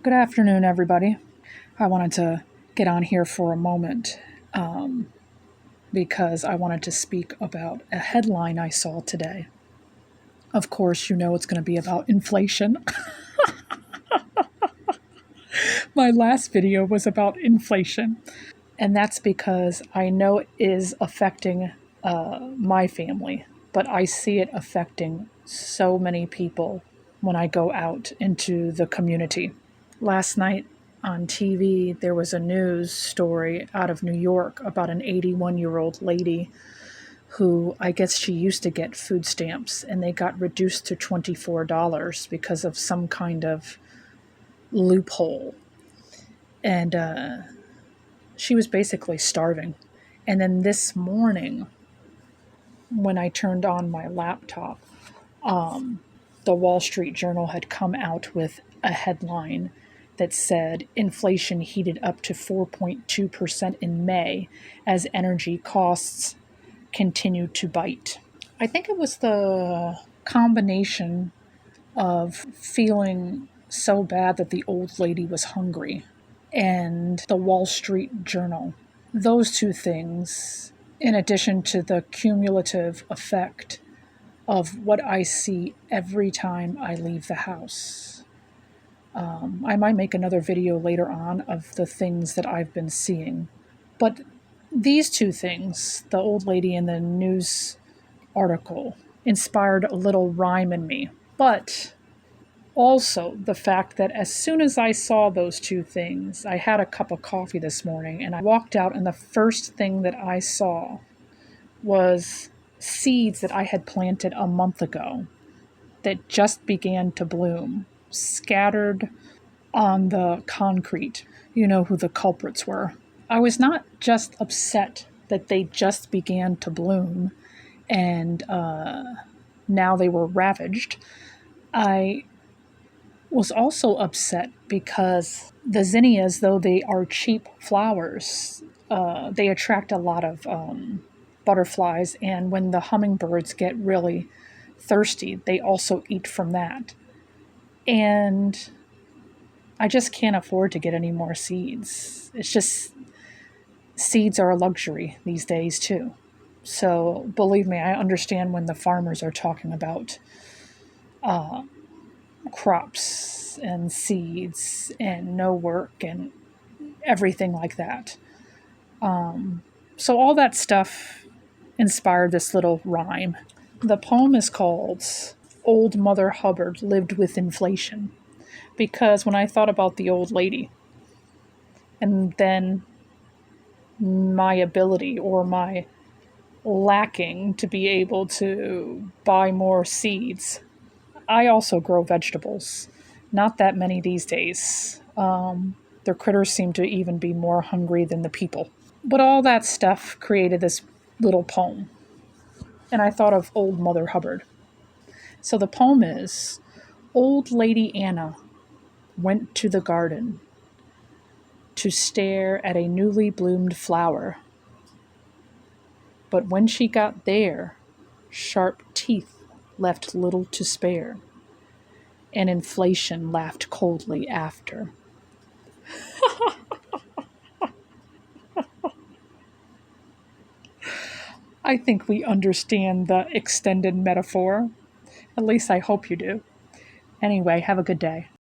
Good afternoon, everybody. I wanted to get on here for a moment because I wanted to speak about a headline I saw today. Of course, you know it's going to be about inflation. My last video was about inflation, and that's because I know it is affecting my family, but I see it affecting so many people when I go out into the community. Last night on TV, there was a news story out of New York about an 81-year-old lady who, I guess she used to get food stamps and they got reduced to $24 because of some kind of loophole. And she was basically starving. And then this morning, when I turned on my laptop, the Wall Street Journal had come out with a headline that said inflation heated up to 4.2% in May as energy costs continued to bite. I think it was the combination of feeling so bad that the old lady was hungry and the Wall Street Journal. Those two things, in addition to the cumulative effect of what I see every time I leave the house. I might make another video later on of the things that I've been seeing. But these two things, the old lady and the news article, inspired a little rhyme in me. But also the fact that as soon as I saw those two things, I had a cup of coffee this morning and I walked out and the first thing that I saw was seeds that I had planted a month ago that just began to bloom, scattered on the concrete. You know who the culprits were. I was not just upset that they just began to bloom and now they were ravaged. I was also upset because the zinnias, though they are cheap flowers, they attract a lot of butterflies, and when the hummingbirds get really thirsty, they also eat from that. And I just can't afford to get any more seeds. It's just, seeds are a luxury these days too. So believe me, I understand when the farmers are talking about crops and seeds and no work and everything like that. So all that stuff inspired this little rhyme. The poem is called Old Mother Hubbard Lived with Inflation, because when I thought about the old lady and then my ability or my lacking to be able to buy more seeds, I also grow vegetables. Not that many these days. The critters seem to even be more hungry than the people. But all that stuff created this little poem. And I thought of Old Mother Hubbard. So the poem is, Old Lady Anna went to the garden to stare at a newly bloomed flower. But when she got there, sharp teeth left little to spare, and inflation laughed coldly after. I think we understand the extended metaphor. At least I hope you do. Anyway, have a good day.